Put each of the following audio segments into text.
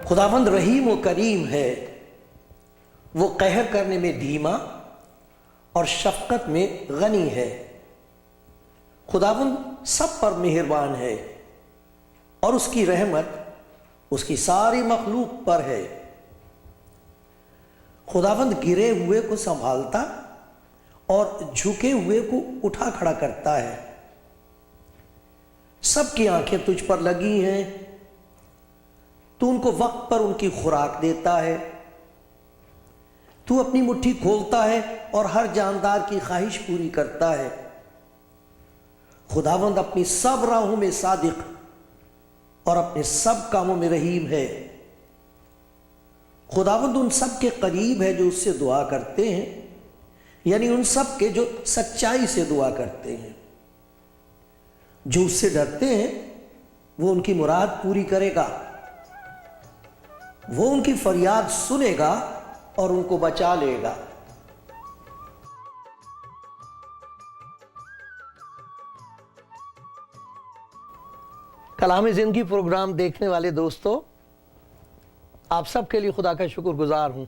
خداوند رحیم و کریم ہے، وہ قہر کرنے میں دھیما اور شفقت میں غنی ہے۔ خداوند سب پر مہربان ہے اور اس کی رحمت اس کی ساری مخلوق پر ہے۔ خداوند گرے ہوئے کو سنبھالتا اور جھکے ہوئے کو اٹھا کھڑا کرتا ہے۔ سب کی آنکھیں تجھ پر لگی ہیں، تو ان کو وقت پر ان کی خوراک دیتا ہے۔ تو اپنی مٹھی کھولتا ہے اور ہر جاندار کی خواہش پوری کرتا ہے۔ خداوند اپنی سب راہوں میں صادق اور اپنے سب کاموں میں رحیم ہے۔ خداوند ان سب کے قریب ہے جو اس سے دعا کرتے ہیں، یعنی ان سب کے جو سچائی سے دعا کرتے ہیں۔ جو اس سے ڈرتے ہیں وہ ان کی مراد پوری کرے گا۔ وہ ان کی فریاد سنے گا اور ان کو بچا لے گا۔ کلام زندگی پروگرام دیکھنے والے دوستو، آپ سب کے لیے خدا کا شکر گزار ہوں۔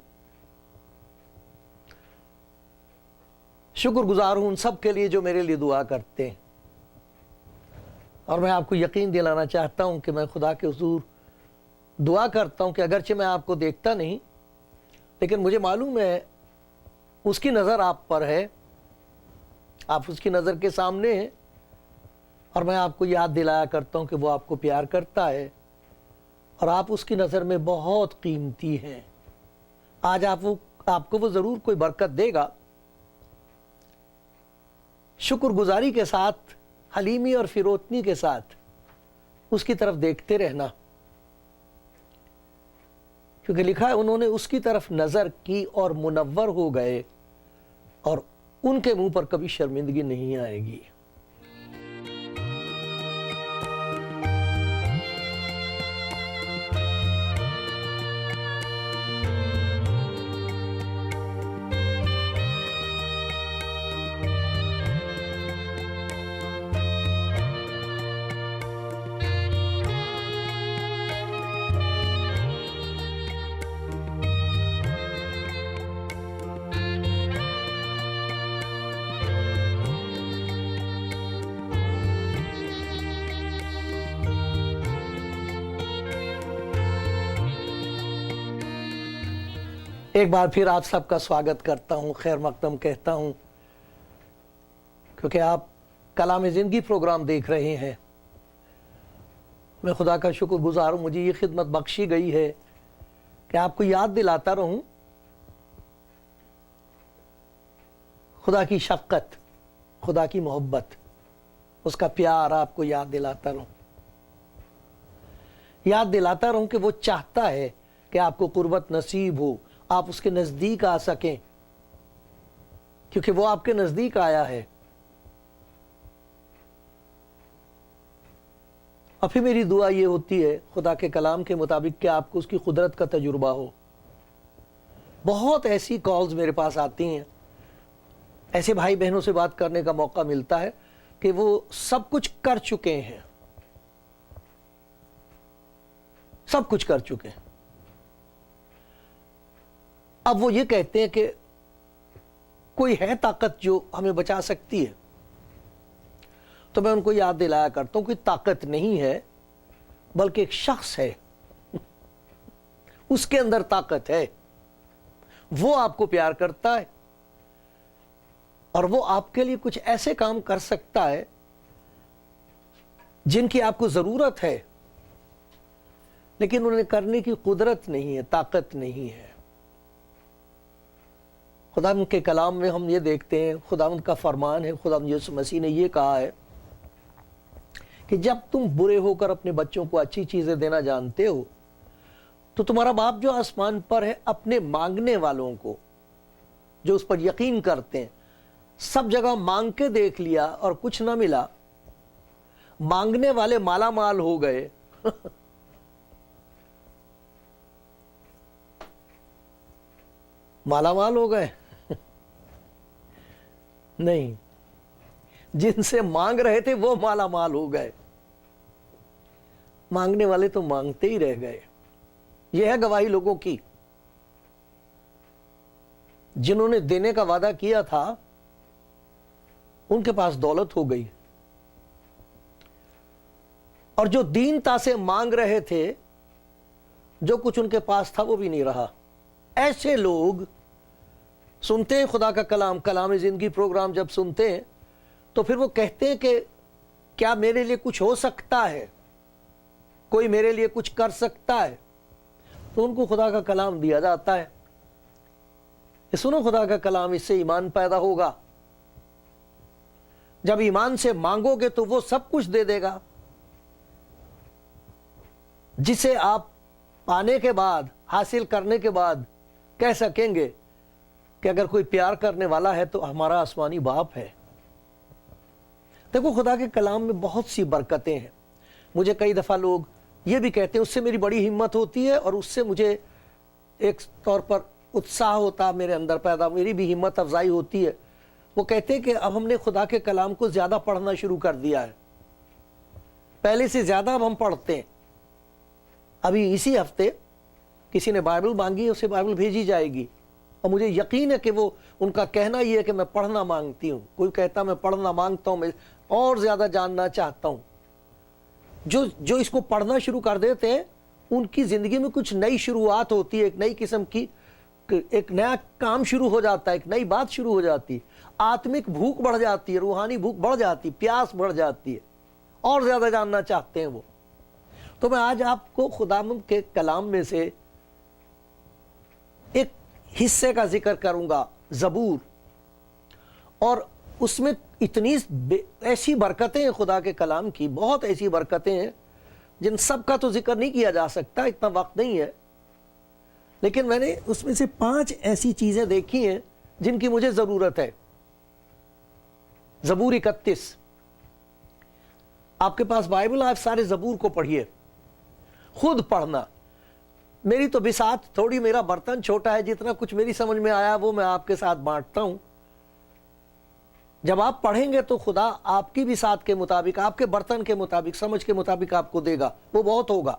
شکر گزار ہوں ان سب کے لیے جو میرے لیے دعا کرتے ہیں، اور میں آپ کو یقین دلانا چاہتا ہوں کہ میں خدا کے حضور دعا کرتا ہوں کہ اگرچہ میں آپ کو دیکھتا نہیں، لیکن مجھے معلوم ہے اس کی نظر آپ پر ہے، آپ اس کی نظر کے سامنے ہیں، اور میں آپ کو یاد دلایا کرتا ہوں کہ وہ آپ کو پیار کرتا ہے اور آپ اس کی نظر میں بہت قیمتی ہیں۔ آج آپ کو وہ ضرور کوئی برکت دے گا۔ شکر گزاری کے ساتھ، حلیمی اور فروتنی کے ساتھ اس کی طرف دیکھتے رہنا، کیونکہ لکھا ہے انہوں نے اس کی طرف نظر کی اور منور ہو گئے، اور ان کے منہ پر کبھی شرمندگی نہیں آئے گی۔ ایک بار پھر آپ سب کا سواگت کرتا ہوں، خیر مقدم کہتا ہوں، کیونکہ آپ کلام زندگی پروگرام دیکھ رہے ہیں۔ میں خدا کا شکر گزار ہوں، مجھے یہ خدمت بخشی گئی ہے کہ آپ کو یاد دلاتا رہوں خدا کی شفقت، خدا کی محبت، اس کا پیار آپ کو یاد دلاتا رہوں۔ یاد دلاتا رہوں کہ وہ چاہتا ہے کہ آپ کو قربت نصیب ہو، آپ اس کے نزدیک آ سکیں، کیونکہ وہ آپ کے نزدیک آیا ہے۔ اور پھر میری دعا یہ ہوتی ہے خدا کے کلام کے مطابق کہ آپ کو اس کی قدرت کا تجربہ ہو۔ بہت ایسی کالز میرے پاس آتی ہیں، ایسے بھائی بہنوں سے بات کرنے کا موقع ملتا ہے کہ وہ سب کچھ کر چکے ہیں، سب کچھ کر چکے ہیں، اب وہ یہ کہتے ہیں کہ کوئی ہے طاقت جو ہمیں بچا سکتی ہے۔ تو میں ان کو یاد دلایا کرتا ہوں کہ طاقت نہیں ہے، بلکہ ایک شخص ہے، اس کے اندر طاقت ہے، وہ آپ کو پیار کرتا ہے، اور وہ آپ کے لیے کچھ ایسے کام کر سکتا ہے جن کی آپ کو ضرورت ہے، لیکن انہیں کرنے کی قدرت نہیں ہے، طاقت نہیں ہے۔ خداوند کے کلام میں ہم یہ دیکھتے ہیں، خداوند کا فرمان ہے، خداوند یسوع مسیح نے یہ کہا ہے کہ جب تم برے ہو کر اپنے بچوں کو اچھی چیزیں دینا جانتے ہو تو تمہارا باپ جو آسمان پر ہے اپنے مانگنے والوں کو، جو اس پر یقین کرتے ہیں، سب جگہ مانگ کے دیکھ لیا اور کچھ نہ ملا، مانگنے والے مالا مال ہو گئے مالا مال ہو گئے نہیں، جن سے مانگ رہے تھے وہ مالا مال ہو گئے، مانگنے والے تو مانگتے ہی رہ گئے۔ یہ ہے گواہی لوگوں کی، جنہوں نے دینے کا وعدہ کیا تھا ان کے پاس دولت ہو گئی، اور جو دینتا سے مانگ رہے تھے جو کچھ ان کے پاس تھا وہ بھی نہیں رہا۔ ایسے لوگ سنتے ہیں خدا کا کلام زندگی پروگرام جب سنتے ہیں تو پھر وہ کہتے ہیں کہ کیا میرے لیے کچھ ہو سکتا ہے، کوئی میرے لیے کچھ کر سکتا ہے، تو ان کو خدا کا کلام دیا جاتا ہے کہ سنو خدا کا کلام، اس سے ایمان پیدا ہوگا، جب ایمان سے مانگو گے تو وہ سب کچھ دے دے گا، جسے آپ پانے کے بعد، حاصل کرنے کے بعد کہہ سکیں گے کہ اگر کوئی پیار کرنے والا ہے تو ہمارا آسمانی باپ ہے۔ دیکھو خدا کے کلام میں بہت سی برکتیں ہیں۔ مجھے کئی دفعہ لوگ یہ بھی کہتے ہیں، اس سے میری بڑی ہمت ہوتی ہے اور اس سے مجھے ایک طور پر اتساہ ہوتا میرے اندر پیدا، میری بھی ہمت افزائی ہوتی ہے۔ وہ کہتے ہیں کہ اب ہم نے خدا کے کلام کو زیادہ پڑھنا شروع کر دیا ہے، پہلے سے زیادہ اب ہم پڑھتے ہیں۔ ابھی اسی ہفتے کسی نے بائبل مانگی، اسے بائبل بھیجی جائے گی، اور مجھے یقین ہے کہ وہ ان کا کہنا یہ ہے کہ میں پڑھنا مانگتی ہوں۔ کوئی کہتا میں پڑھنا مانگتا ہوں، میں اور زیادہ جاننا چاہتا ہوں۔ جو اس کو پڑھنا شروع کر دیتے ہیں ان کی زندگی میں کچھ نئی شروعات ہوتی ہے، ایک نئی قسم کی، ایک نیا کام شروع ہو جاتا ہے، ایک نئی بات شروع ہو جاتی ہے، آتمک بھوک بڑھ جاتی ہے، روحانی بھوک بڑھ جاتی ہے، پیاس بڑھ جاتی ہے، اور زیادہ جاننا چاہتے ہیں وہ۔ تو میں آج آپ کو خداوند کے کلام میں سے ایک حصے کا ذکر کروں گا، زبور، اور اس میں اتنی ایسی برکتیں ہیں خدا کے کلام کی، بہت ایسی برکتیں ہیں جن سب کا تو ذکر نہیں کیا جا سکتا، اتنا وقت نہیں ہے، لیکن میں نے اس میں سے 5 ایسی چیزیں دیکھی ہیں جن کی مجھے ضرورت ہے۔ زبور 31، آپ کے پاس بائبل، آپ سارے زبور کو پڑھیے، خود پڑھنا۔ میری تو بساط تھوڑی، میرا برتن چھوٹا ہے، جتنا کچھ میری سمجھ میں آیا وہ میں آپ کے ساتھ بانٹتا ہوں۔ جب آپ پڑھیں گے تو خدا آپ کی بساط کے مطابق، آپ کے برتن کے مطابق، سمجھ کے مطابق آپ کو دے گا، وہ بہت ہوگا۔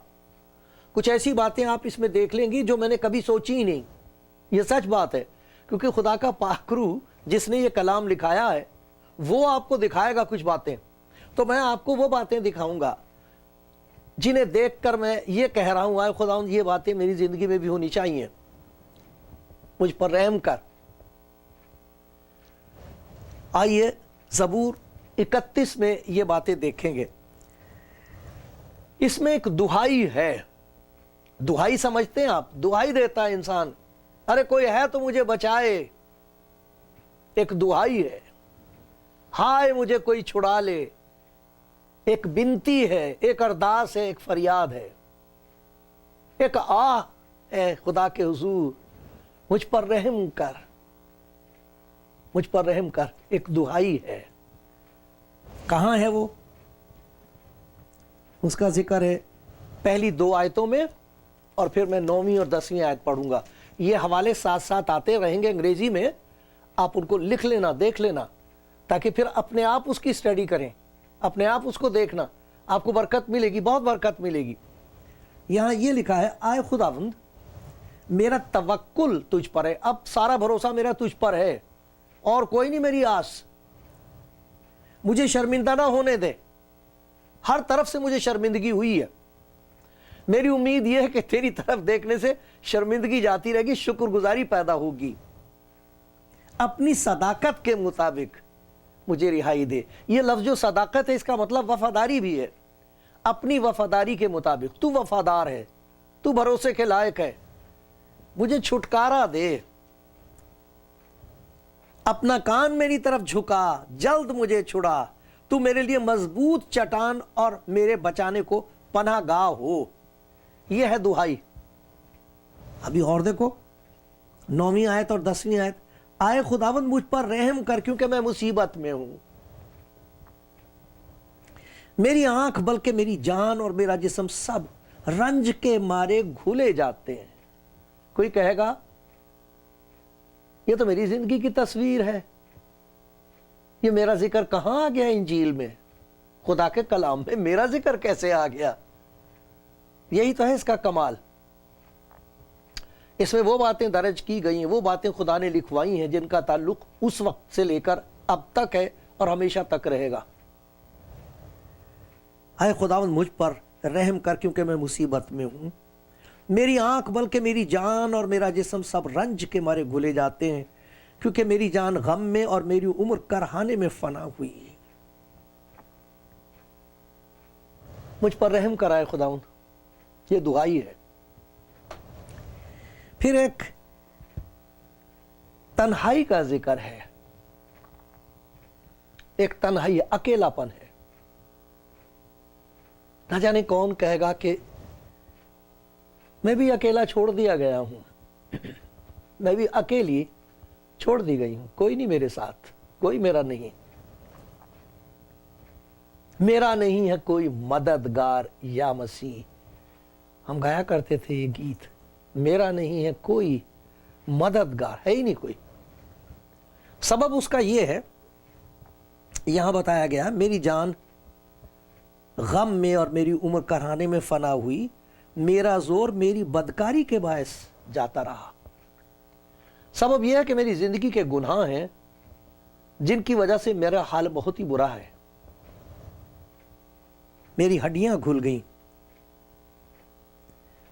کچھ ایسی باتیں آپ اس میں دیکھ لیں گی جو میں نے کبھی سوچی ہی نہیں، یہ سچ بات ہے، کیونکہ خدا کا پاک روح جس نے یہ کلام لکھایا ہے وہ آپ کو دکھائے گا کچھ باتیں۔ تو میں آپ کو وہ باتیں دکھاؤں گا جنہیں دیکھ کر میں یہ کہہ رہا ہوں، آئے خداوند یہ باتیں میری زندگی میں بھی ہونی چاہیے، مجھ پر رحم کر۔ آئیے زبور 31 میں یہ باتیں دیکھیں گے۔ اس میں ایک دہائی ہے، دہائی سمجھتے ہیں آپ؟ دہائی دیتا ہے انسان، ارے کوئی ہے تو مجھے بچائے، ایک دہائی ہے، ہائے مجھے کوئی چھڑا لے، ایک بنتی ہے، ایک ارداس ہے، ایک فریاد ہے، ایک آہ ہے خدا کے حضور، مجھ پر رحم کر، مجھ پر رحم کر، ایک دہائی ہے۔ کہاں ہے وہ؟ اس کا ذکر ہے پہلی 2 آیتوں میں، اور پھر میں 9ویں اور 10ویں آیت پڑھوں گا۔ یہ حوالے ساتھ ساتھ آتے رہیں گے انگریزی میں، آپ ان کو لکھ لینا، دیکھ لینا، تاکہ پھر اپنے آپ اس کی اسٹڈی کریں، اپنے آپ اس کو دیکھنا، آپ کو برکت ملے گی، بہت برکت ملے گی۔ یہاں یہ لکھا ہے، آئے خداوند میرا توکل تجھ پر ہے، اب سارا بھروسہ میرا تجھ پر ہے اور کوئی نہیں میری آس، مجھے شرمندہ نہ ہونے دے، ہر طرف سے مجھے شرمندگی ہوئی ہے، میری امید یہ ہے کہ تیری طرف دیکھنے سے شرمندگی جاتی رہے گی، شکر گزاری پیدا ہوگی، اپنی صداقت کے مطابق مجھے رہائی دے۔ یہ لفظ جو صداقت ہے اس کا مطلب وفاداری بھی ہے، اپنی وفاداری کے مطابق، تو وفادار ہے، تو بھروسے کے لائق ہے، مجھے چھٹکارا دے، اپنا کان میری طرف جھکا، جلد مجھے چھڑا، تو میرے لیے مضبوط چٹان اور میرے بچانے کو پناہ گاہ ہو۔ یہ ہے دہائی، ابھی اور دیکھو 9ویں آیت اور 10ویں آیت، آئے خداوند مجھ پر رحم کر کیونکہ میں مصیبت میں ہوں، میری آنکھ بلکہ میری جان اور میرا جسم سب رنج کے مارے گھلے جاتے ہیں۔ کوئی کہے گا یہ تو میری زندگی کی تصویر ہے، یہ میرا ذکر کہاں آ گیا انجیل میں، خدا کے کلام میں میرا ذکر کیسے آ گیا؟ یہی تو ہے اس کا کمال، اس میں وہ باتیں درج کی گئی ہیں، وہ باتیں خدا نے لکھوائی ہیں جن کا تعلق اس وقت سے لے کر اب تک ہے اور ہمیشہ تک رہے گا۔ اے خداوند مجھ پر رحم کر کیونکہ میں مصیبت میں ہوں، میری آنکھ بلکہ میری جان اور میرا جسم سب رنج کے مارے گھلے جاتے ہیں، کیونکہ میری جان غم میں اور میری عمر کرہانے میں فنا ہوئی ہے۔ مجھ پر رحم کرائے خداوند، یہ دعائی ہے۔ پھر ایک تنہائی کا ذکر ہے، ایک تنہائی، اکیلا پن ہے۔ نہ جانے کون کہے گا کہ میں بھی اکیلا چھوڑ دیا گیا ہوں، میں بھی اکیلی چھوڑ دی گئی ہوں، کوئی نہیں میرے ساتھ، کوئی میرا نہیں، میرا نہیں ہے کوئی مددگار یا مسیح۔ ہم گایا کرتے تھے یہ گیت، میرا نہیں ہے کوئی مددگار، ہے ہی نہیں کوئی۔ سبب اس کا یہ ہے، یہاں بتایا گیا میری جان غم میں اور میری عمر کرہانے میں فنا ہوئی، میرا زور میری بدکاری کے باعث جاتا رہا۔ سبب یہ ہے کہ میری زندگی کے گناہ ہیں جن کی وجہ سے میرا حال بہت ہی برا ہے، میری ہڈیاں گھل گئیں،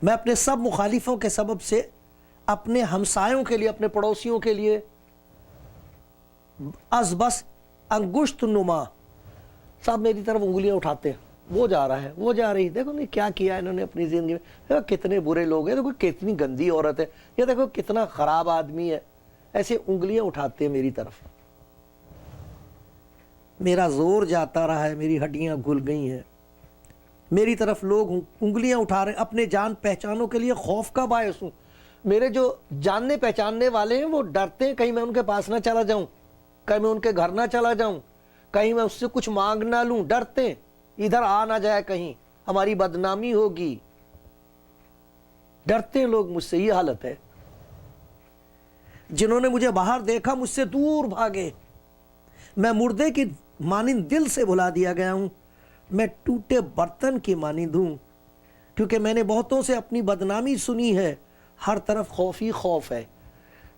میں اپنے سب مخالفوں کے سبب سے اپنے ہمسایوں کے لیے، اپنے پڑوسیوں کے لیے از بس انگشت نما، سب میری طرف انگلیاں اٹھاتے ہیں، وہ جا رہا ہے، وہ جا رہی، دیکھو نہیں کیا کیا انہوں نے اپنی زندگی میں، دیکھو کتنے برے لوگ ہیں، دیکھو کتنی گندی عورت ہے، یہ دیکھو کتنا خراب آدمی ہے، ایسے انگلیاں اٹھاتے ہیں میری طرف۔ میرا زور جاتا رہا ہے، میری ہڈیاں گھل گئی ہیں، میری طرف لوگ انگلیاں اٹھا رہے ہیں، اپنے جان پہچانوں کے لیے خوف کا باعث ہوں۔ میرے جو جاننے پہچاننے والے ہیں وہ ڈرتے ہیں کہیں میں ان کے پاس نہ چلا جاؤں، کہیں میں ان کے گھر نہ چلا جاؤں، کہیں میں اس سے کچھ مانگ نہ لوں، ڈرتے ہیں ادھر آ نہ جائے، کہیں ہماری بدنامی ہوگی، ڈرتے ہیں لوگ مجھ سے۔ یہ حالت ہے، جنہوں نے مجھے باہر دیکھا مجھ سے دور بھاگے، میں مردے کی مانند دل سے بھلا دیا گیا ہوں، میں ٹوٹے برتن کی مانند ہوں، کیونکہ میں نے بہتوں سے اپنی بدنامی سنی ہے، ہر طرف خوف ہی خوف ہے۔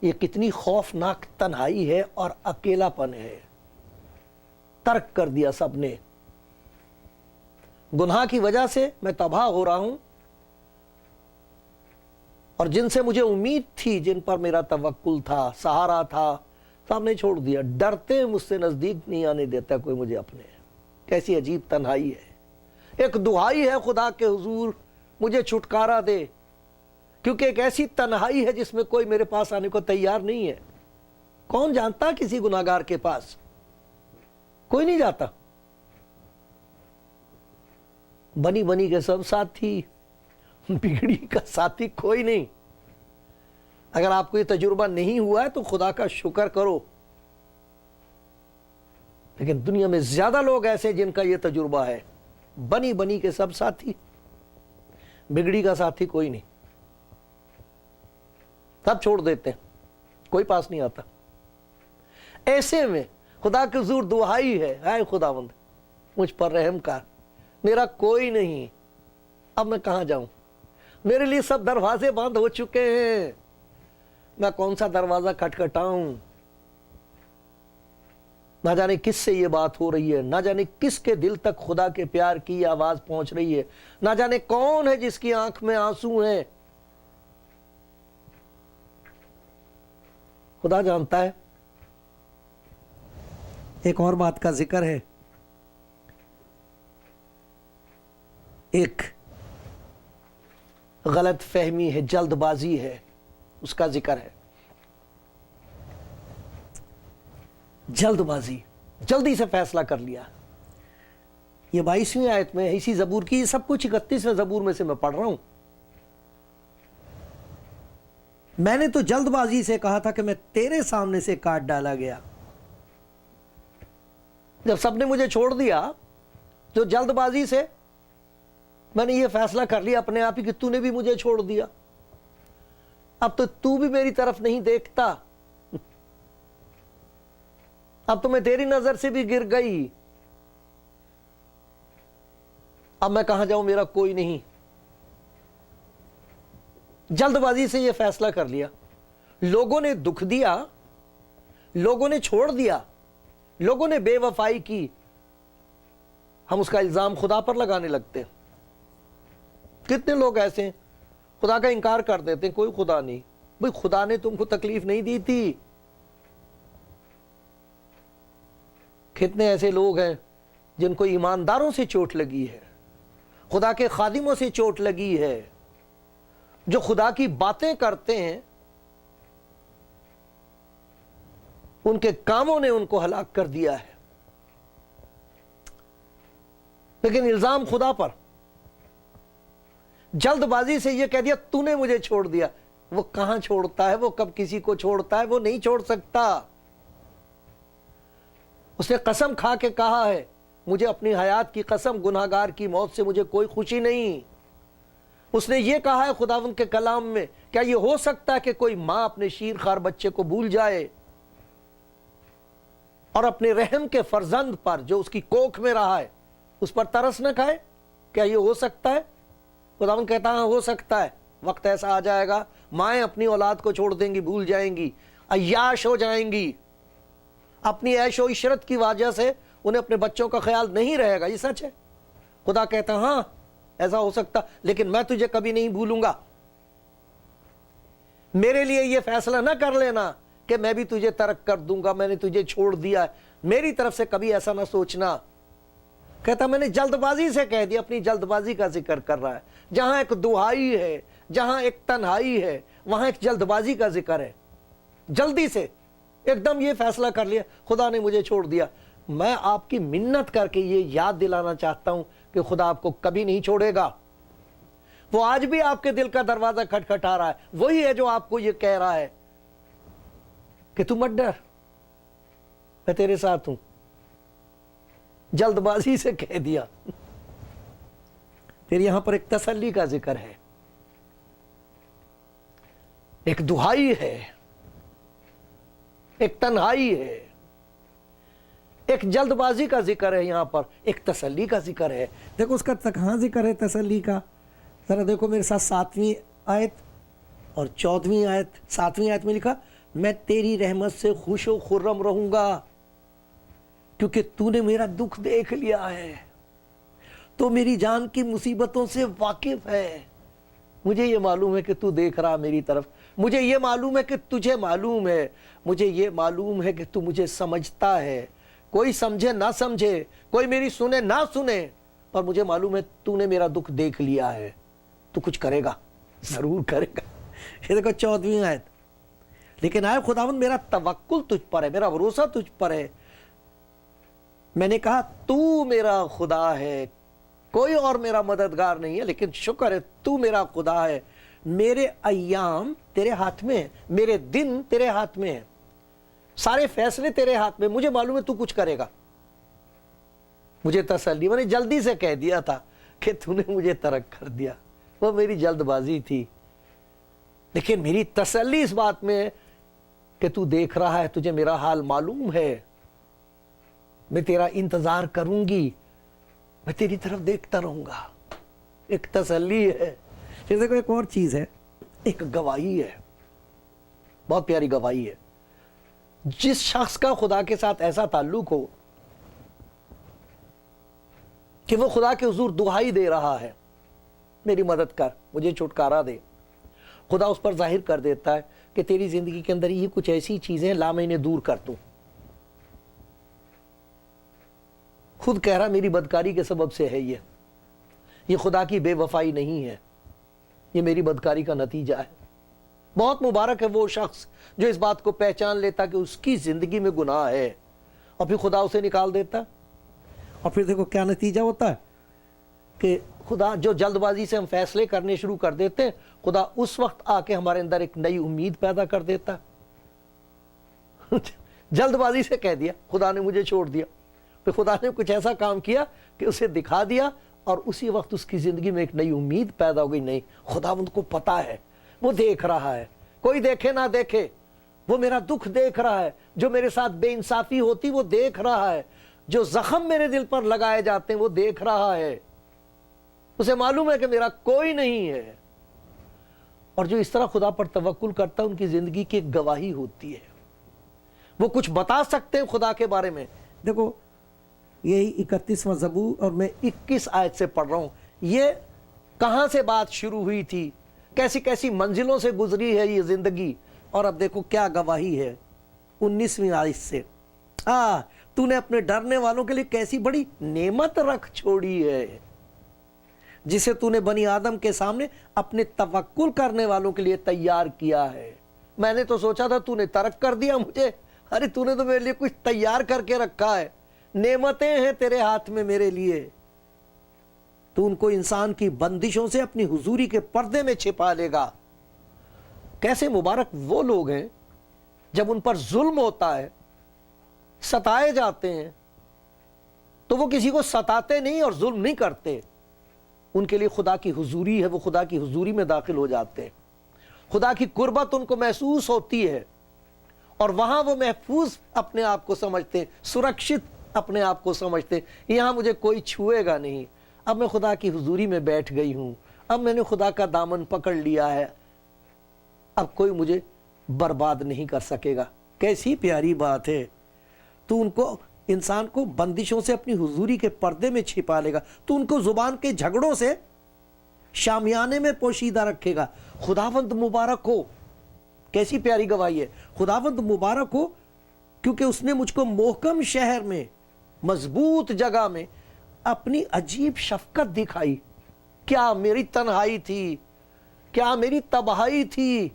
یہ کتنی خوفناک تنہائی ہے اور اکیلا پن ہے، ترک کر دیا سب نے، گناہ کی وجہ سے میں تباہ ہو رہا ہوں، اور جن سے مجھے امید تھی، جن پر میرا توکل تھا، سہارا تھا، سب نے چھوڑ دیا، ڈرتے ہیں مجھ سے، نزدیک نہیں آنے دیتا کوئی مجھے اپنے۔ کیسی عجیب تنہائی ہے۔ ایک دعائی ہے خدا کے حضور مجھے چھٹکارا دے، کیونکہ ایک ایسی تنہائی ہے جس میں کوئی میرے پاس آنے کو تیار نہیں ہے۔ کون جانتا کسی گناہگار کے پاس؟ کوئی نہیں جاتا۔ بنی بنی کے سب ساتھی، بگڑی کا ساتھی کوئی نہیں۔ اگر آپ کو یہ تجربہ نہیں ہوا ہے تو خدا کا شکر کرو، لیکن دنیا میں زیادہ لوگ ایسے جن کا یہ تجربہ ہے، بنی بنی کے سب ساتھی، بگڑی کا ساتھی کوئی نہیں، سب چھوڑ دیتے ہیں، کوئی پاس نہیں آتا۔ ایسے میں خدا کے حضور دعائی ہے، اے خداوند مجھ پر رحم کر، میرا کوئی نہیں، اب میں کہاں جاؤں؟ میرے لیے سب دروازے بند ہو چکے ہیں، میں کون سا دروازہ کھٹکھٹاؤں؟ نہ جانے کس سے یہ بات ہو رہی ہے، نہ جانے کس کے دل تک خدا کے پیار کی آواز پہنچ رہی ہے، نہ جانے کون ہے جس کی آنکھ میں آنسو ہیں۔ خدا جانتا ہے۔ ایک اور بات کا ذکر ہے، ایک غلط فہمی ہے، جلد بازی ہے، اس کا ذکر ہے۔ جلد بازی، جلدی سے فیصلہ کر لیا۔ یہ 22ویں آیت میں اسی زبور کی، یہ سب کچھ 31ویں زبور میں سے میں پڑھ رہا ہوں۔ میں نے تو جلد بازی سے کہا تھا کہ میں تیرے سامنے سے کاٹ ڈالا گیا. جب سب نے مجھے چھوڑ دیا تو جلد بازی سے میں نے یہ فیصلہ کر لیا اپنے آپ ہی کہ تو نے بھی مجھے چھوڑ دیا. اب تو بھی میری طرف نہیں دیکھتا. اب تو میں تیری نظر سے بھی گر گئی. اب میں کہاں جاؤں, میرا کوئی نہیں. جلد بازی سے یہ فیصلہ کر لیا. لوگوں نے دکھ دیا, لوگوں نے چھوڑ دیا, لوگوں نے بے وفائی کی, ہم اس کا الزام خدا پر لگانے لگتے ہیں. کتنے لوگ ایسے ہیں خدا کا انکار کر دیتے ہیں, کوئی خدا نہیں. بھئی خدا نے تم کو تکلیف نہیں دی تھی. کتنے ایسے لوگ ہیں جن کو ایمانداروں سے چوٹ لگی ہے, خدا کے خادموں سے چوٹ لگی ہے, جو خدا کی باتیں کرتے ہیں ان کے کاموں نے ان کو ہلاک کر دیا ہے. لیکن الزام خدا پر. جلد بازی سے یہ کہہ دیا تو نے مجھے چھوڑ دیا. وہ کہاں چھوڑتا ہے, وہ کب کسی کو چھوڑتا ہے, وہ نہیں چھوڑ سکتا. اس نے قسم کھا کے کہا ہے, مجھے اپنی حیات کی قسم, گناہگار کی موت سے مجھے کوئی خوشی نہیں. اس نے یہ کہا ہے خداوند کے کلام میں, کیا یہ ہو سکتا ہے کہ کوئی ماں اپنے شیر خوار بچے کو بھول جائے اور اپنے رحم کے فرزند پر جو اس کی کوکھ میں رہا ہے اس پر ترس نہ کھائے؟ کیا یہ ہو سکتا ہے؟ خداوند کہتا ہے ہو سکتا ہے. وقت ایسا آ جائے گا مائیں اپنی اولاد کو چھوڑ دیں گی, بھول جائیں گی, عیاش ہو جائیں گی. اپنی عیش و عشرت کی وجہ سے انہیں اپنے بچوں کا خیال نہیں رہے گا. یہ سچ ہے. خدا کہتا ہے ہاں ایسا ہو سکتا, لیکن میں تجھے کبھی نہیں بھولوں گا. میرے لیے یہ فیصلہ نہ کر لینا کہ میں بھی تجھے ترک کر دوں گا, میں نے تجھے چھوڑ دیا ہے. میری طرف سے کبھی ایسا نہ سوچنا. کہتا میں نے جلد بازی سے کہہ دیا. اپنی جلد بازی کا ذکر کر رہا ہے. جہاں ایک دہائی ہے, جہاں ایک تنہائی ہے, وہاں ایک جلد بازی کا ذکر ہے. جلدی سے ایک دم یہ فیصلہ کر لیا خدا نے مجھے چھوڑ دیا. میں آپ کی منت کر کے یہ یاد دلانا چاہتا ہوں کہ خدا آپ کو کبھی نہیں چھوڑے گا. وہ آج بھی آپ کے دل کا دروازہ کھٹکھٹا رہا ہے. وہی ہے جو آپ کو یہ کہہ رہا ہے کہ تو مت ڈر, میں تیرے ساتھ ہوں. جلد بازی سے کہہ دیا. پھر یہاں پر ایک تسلی کا ذکر ہے, ایک دہائی ہے, ایک تنہائی ہے, ایک جلد بازی کا ذکر ہے, یہاں پر ایک تسلی کا ذکر ہے. دیکھو اس کا کہاں ذکر ہے تسلی کا, ذرا دیکھو میرے ساتھ 7ویں آیت اور 14ویں آیت. 7ویں آیت میں لکھا میں تیری رحمت سے خوش و خرم رہوں گا کیونکہ تو نے میرا دکھ دیکھ لیا ہے, تو میری جان کی مصیبتوں سے واقف ہے. مجھے یہ معلوم ہے کہ تو دیکھ رہا میری طرف, مجھے یہ معلوم ہے کہ تجھے معلوم ہے, مجھے یہ معلوم ہے کہ تو مجھے سمجھتا ہے. کوئی سمجھے نہ سمجھے, کوئی میری سنے نہ سنے, پر مجھے معلوم ہے تو نے میرا دکھ دیکھ لیا ہے. تو کچھ کرے گا, ضرور کرے گا. یہ دیکھو 14ویں آیت. لیکن آئے خداوند میرا توکل تجھ پر ہے, میرا بھروسہ تجھ پر ہے. میں نے کہا تو میرا خدا ہے, کوئی اور میرا مددگار نہیں ہے, لیکن شکر ہے تو میرا خدا ہے. میرے ایام تیرے ہاتھ میں ہیں, میرے دن تیرے ہاتھ میں ہیں, سارے فیصلے تیرے ہاتھ میں. مجھے معلوم ہے تو کچھ کرے گا. مجھے تسلی, میں نے جلدی سے کہہ دیا تھا کہ تو نے مجھے ترک کر دیا. وہ میری جلد بازی تھی, لیکن میری تسلی اس بات میں ہے کہ تو دیکھ رہا ہے, تجھے میرا حال معلوم ہے. میں تیرا انتظار کروں گی, میں تیری طرف دیکھتا رہوں گا. ایک تسلی ہے. پھر دیکھو ایک اور چیز ہے, ایک گواہی ہے, بہت پیاری گواہی ہے. جس شخص کا خدا کے ساتھ ایسا تعلق ہو کہ وہ خدا کے حضور دہائی دے رہا ہے, میری مدد کر, مجھے چھٹکارا دے, خدا اس پر ظاہر کر دیتا ہے کہ تیری زندگی کے اندر یہ کچھ ایسی چیزیں لا میں انہیں دور کر دوں. خود کہہ رہا میری بدکاری کے سبب سے ہے, یہ خدا کی بے وفائی نہیں ہے, یہ میری بدکاری کا نتیجہ ہے. بہت مبارک ہے وہ شخص جو اس بات کو پہچان لیتا کہ اس کی زندگی میں گناہ ہے اور پھر خدا اسے نکال دیتا. اور پھر دیکھو کیا نتیجہ ہوتا ہے, کہ خدا جو جلدبازی سے ہم فیصلے کرنے شروع کر دیتے ہیں، خدا اس وقت آ کے ہمارے اندر ایک نئی امید پیدا کر دیتا ہے۔ جلد بازی سے کہہ دیا خدا نے مجھے چھوڑ دیا، پھر خدا نے کچھ ایسا کام کیا کہ اسے دکھا دیا، اور اسی وقت اس کی زندگی میں ایک نئی امید پیدا ہو گئی۔ نہیں، خداوند کو پتا ہے، وہ دیکھ رہا ہے، کوئی دیکھے نہ دیکھے، وہ میرا دکھ دیکھ رہا ہے، جو میرے ساتھ بے انصافی ہوتی وہ دیکھ رہا ہے، جو زخم میرے دل پر لگائے جاتے ہیں وہ دیکھ رہا ہے، اسے معلوم ہے کہ میرا کوئی نہیں ہے۔ اور جو اس طرح خدا پر توکل کرتا ہے ان کی زندگی کی ایک گواہی ہوتی ہے، وہ کچھ بتا سکتے ہیں خدا کے بارے میں۔ دیکھو یہی 31واں زبور اور میں 21 آیت سے پڑھ رہا ہوں، یہ کہاں سے بات شروع ہوئی تھی، کیسی کیسی منزلوں سے گزری ہے یہ زندگی، اور اب دیکھو کیا گواہی ہے 19ویں آیت سے۔ تو نے اپنے ڈرنے والوں کے لیے کیسی بڑی نعمت رکھ چھوڑی ہے، جسے تو نے بنی آدم کے سامنے اپنے توکل کرنے والوں کے لیے تیار کیا ہے۔ میں نے تو سوچا تھا تو نے ترک کر دیا مجھے، ارے تو نے تو میرے لیے کچھ تیار کر کے رکھا ہے، نعمتیں ہیں تیرے ہاتھ میں میرے لیے۔ تو ان کو انسان کی بندشوں سے اپنی حضوری کے پردے میں چھپا لے گا۔ کیسے مبارک وہ لوگ ہیں جب ان پر ظلم ہوتا ہے، ستائے جاتے ہیں، تو وہ کسی کو ستاتے نہیں اور ظلم نہیں کرتے، ان کے لیے خدا کی حضوری ہے، وہ خدا کی حضوری میں داخل ہو جاتے ہیں، خدا کی قربت ان کو محسوس ہوتی ہے، اور وہاں وہ محفوظ اپنے آپ کو سمجھتے ہیں، سرکشت اپنے آپ کو سمجھتے ہیں، یہاں مجھے کوئی چھوئے گا نہیں، اب میں خدا کی حضوری میں بیٹھ گئی ہوں، اب میں نے خدا کا دامن پکڑ لیا ہے، اب کوئی مجھے برباد نہیں کر سکے گا۔ کیسی پیاری بات ہے، تو ان کو انسان کو بندشوں سے اپنی حضوری کے پردے میں چھپا لے گا، تو ان کو زبان کے جھگڑوں سے شامیانے میں پوشیدہ رکھے گا۔ خداوند مبارک ہو، کیسی پیاری گواہی ہے، خداوند مبارک ہو کیونکہ اس نے مجھ کو محکم شہر میں، مضبوط جگہ میں اپنی عجیب شفقت دکھائی۔ کیا میری تنہائی تھی، کیا میری تباہی تھی،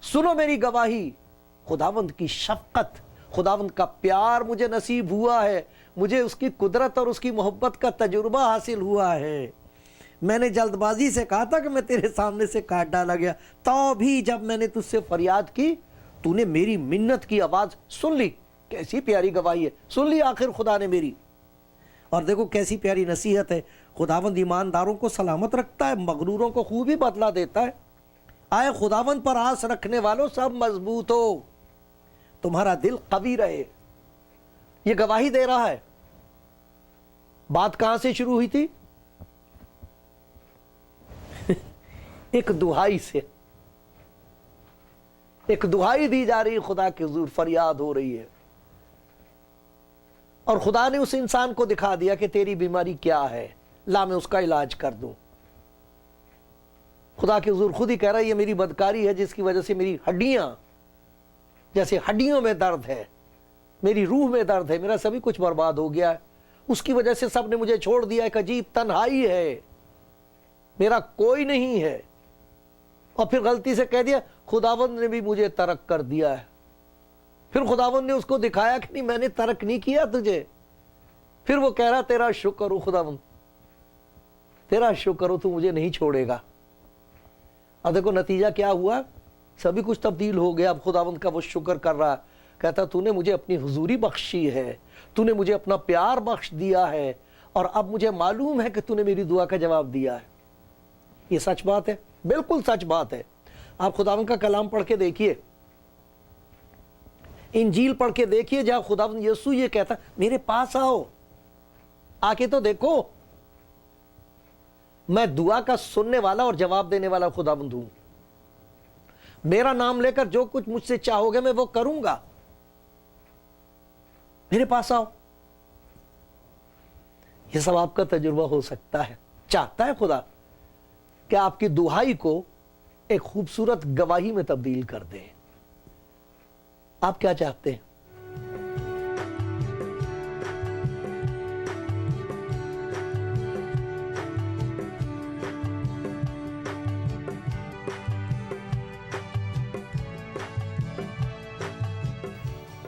سنو میری گواہی، خداوند کی شفقت، خداوند کا پیار مجھے نصیب ہوا ہے، مجھے اس کی قدرت اور اس کی محبت کا تجربہ حاصل ہوا ہے۔ میں نے جلد بازی سے کہا تھا کہ میں تیرے سامنے سے کاٹ ڈالا گیا، تو بھی جب میں نے تجھ سے فریاد کی تو نے میری منت کی آواز سن لی۔ کیسی پیاری گواہی ہے، سن لی آخر خدا نے میری۔ اور دیکھو کیسی پیاری نصیحت ہے، خداوند ایمانداروں کو سلامت رکھتا ہے، مغروروں کو خوبی بدلہ دیتا ہے۔ آئے خداوند پر آس رکھنے والوں سب مضبوط ہو، تمہارا دل قوی رہے۔ یہ گواہی دے رہا ہے۔ بات کہاں سے شروع ہوئی تھی؟ ایک دہائی سے، ایک دہائی دی جا رہی ہے، خدا کے حضور فریاد ہو رہی ہے، اور خدا نے اس انسان کو دکھا دیا کہ تیری بیماری کیا ہے، لا میں اس کا علاج کر دوں۔ خدا کے حضور خود ہی کہہ رہا ہے یہ میری بدکاری ہے جس کی وجہ سے میری ہڈیاں، جیسے ہڈیوں میں درد ہے، میری روح میں درد ہے، میرا سبھی کچھ برباد ہو گیا ہے، اس کی وجہ سے سب نے مجھے چھوڑ دیا، ایک عجیب تنہائی ہے، میرا کوئی نہیں ہے۔ اور پھر غلطی سے کہہ دیا خداوند نے بھی مجھے ترک کر دیا ہے۔ پھر خداوند نے اس کو دکھایا کہ نہیں میں نے ترک نہیں کیا تجھے۔ پھر وہ کہہ رہا تیرا شکر ہو خداوند، تیرا شکر ہو، تو مجھے نہیں چھوڑے گا۔ اب دیکھو نتیجہ کیا ہوا، سبھی کچھ تبدیل ہو گیا۔ اب خداوند کا وہ شکر کر رہا، کہتا تو نے مجھے اپنی حضوری بخشی ہے، تو نے مجھے اپنا پیار بخش دیا ہے، اور اب مجھے معلوم ہے کہ تو نے میری دعا کا جواب دیا ہے۔ یہ سچ بات ہے، بالکل سچ بات ہے۔ آپ خداوند کا کلام پڑھ کے دیکھیے، انجیل پڑھ کے دیکھیے، جہاں خداوند یسوع یہ کہتا میرے پاس آؤ، آ کے تو دیکھو، میں دعا کا سننے والا اور جواب دینے والا خداوند ہوں، میرا نام لے کر جو کچھ مجھ سے چاہو گے میں وہ کروں گا، میرے پاس آؤ۔ یہ سب آپ کا تجربہ ہو سکتا ہے۔ چاہتا ہے خدا کہ آپ کی دہائی کو ایک خوبصورت گواہی میں تبدیل کر دیں۔ آپ کیا چاہتے ہیں؟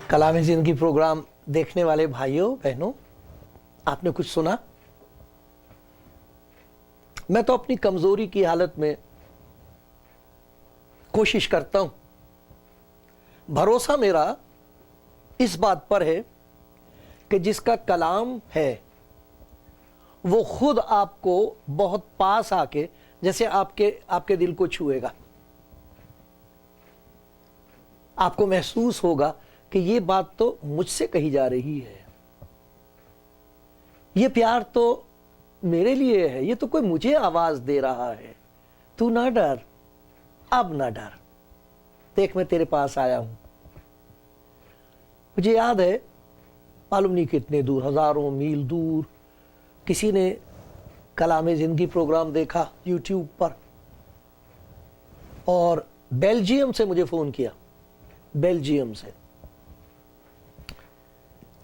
کلام زندگی پروگرام دیکھنے والے بھائیوں بہنوں، آپ نے کچھ سنا؟ میں تو اپنی کمزوری کی حالت میں کوشش کرتا ہوں. بھروسہ میرا اس بات پر ہے کہ جس کا کلام ہے وہ خود آپ کو بہت پاس آ کے جیسے آپ کے دل کو چھوئے گا. آپ کو محسوس ہوگا کہ یہ بات تو مجھ سے کہی جا رہی ہے, یہ پیار تو میرے لیے ہے, یہ تو کوئی مجھے آواز دے رہا ہے. تو نہ ڈر, اب نہ ڈر, دیکھ میں تیرے پاس آیا ہوں. مجھے یاد ہے, معلوم نہیں کتنے دور, ہزاروں میل دور, کسی نے کلام زندگی پروگرام دیکھا یوٹیوب پر اور بیلجیم سے مجھے فون کیا, بیلجیم سے.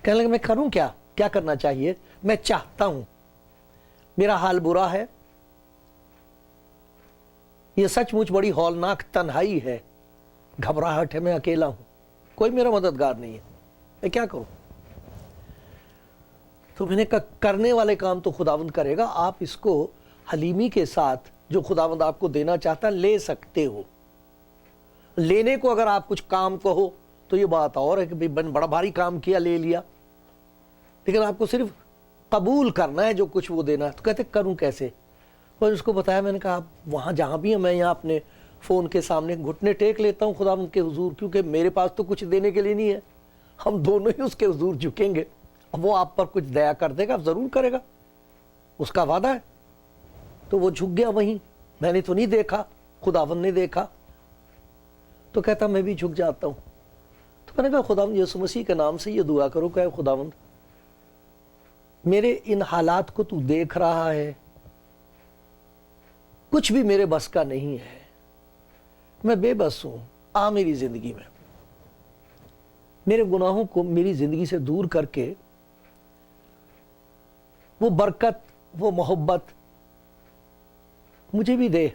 کہنے لگا میں کروں کیا, کیا کرنا چاہیے؟ میں چاہتا ہوں, میرا حال برا ہے, یہ سچ مچ بڑی ہولناک تنہائی ہے, گھبراہٹ ہے, میں اکیلا ہوں, کوئی میرا مددگار نہیں ہے, میں کیا کروں؟ تو میں نے کہا کرنے والے کام تو خداوند کرے گا, آپ اس کو حلیمی کے ساتھ جو خداوند آپ کو دینا چاہتا لے سکتے ہو. لینے کو اگر آپ کچھ کام کہو تو یہ بات اور ہے کہ بڑا بھاری کام کیا, لے لیا, لیکن آپ کو صرف قبول کرنا ہے جو کچھ وہ دینا ہے. تو کہتے کروں کیسے؟ اور اس کو بتایا, میں نے کہا آپ وہاں جہاں بھی ہیں, میں یہاں اپنے فون کے سامنے گھٹنے ٹیک لیتا ہوں خداوند کے حضور, کیونکہ میرے پاس تو کچھ دینے کے لیے نہیں ہے, ہم دونوں ہی اس کے حضور جھکیں گے, وہ آپ پر کچھ دیا کر دے گا, ضرور کرے گا, اس کا وعدہ ہے. تو وہ جھک گیا وہیں, میں نے تو نہیں دیکھا, خداوند نے دیکھا. تو کہتا میں بھی جھک جاتا ہوں. تو میں نے کہا خداوند یسوع مسیح کے نام سے یہ دعا کرو کہ اے خداوند میرے ان حالات کو تو دیکھ رہا ہے, کچھ بھی میرے بس کا نہیں ہے, میں بے بس ہوں, آ میری زندگی میں, میرے گناہوں کو میری زندگی سے دور کر کے وہ برکت, وہ محبت مجھے بھی دے.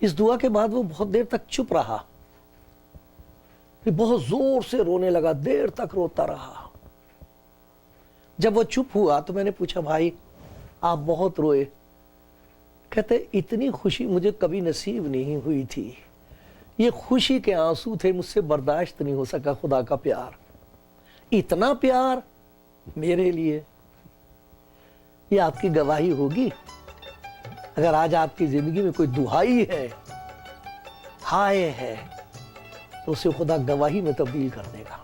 اس دعا کے بعد وہ بہت دیر تک چپ رہا, پھر بہت زور سے رونے لگا, دیر تک روتا رہا. جب وہ چپ ہوا تو میں نے پوچھا بھائی آپ بہت روئے؟ کہتے اتنی خوشی مجھے کبھی نصیب نہیں ہوئی تھی, یہ خوشی کے آنسو تھے, مجھ سے برداشت نہیں ہو سکا. خدا کا پیار, اتنا پیار میرے لیے. یہ آپ کی گواہی ہوگی. اگر آج آپ کی زندگی میں کوئی دہائی ہے, ہائے ہے, تو اسے خدا گواہی میں تبدیل کر دے گا.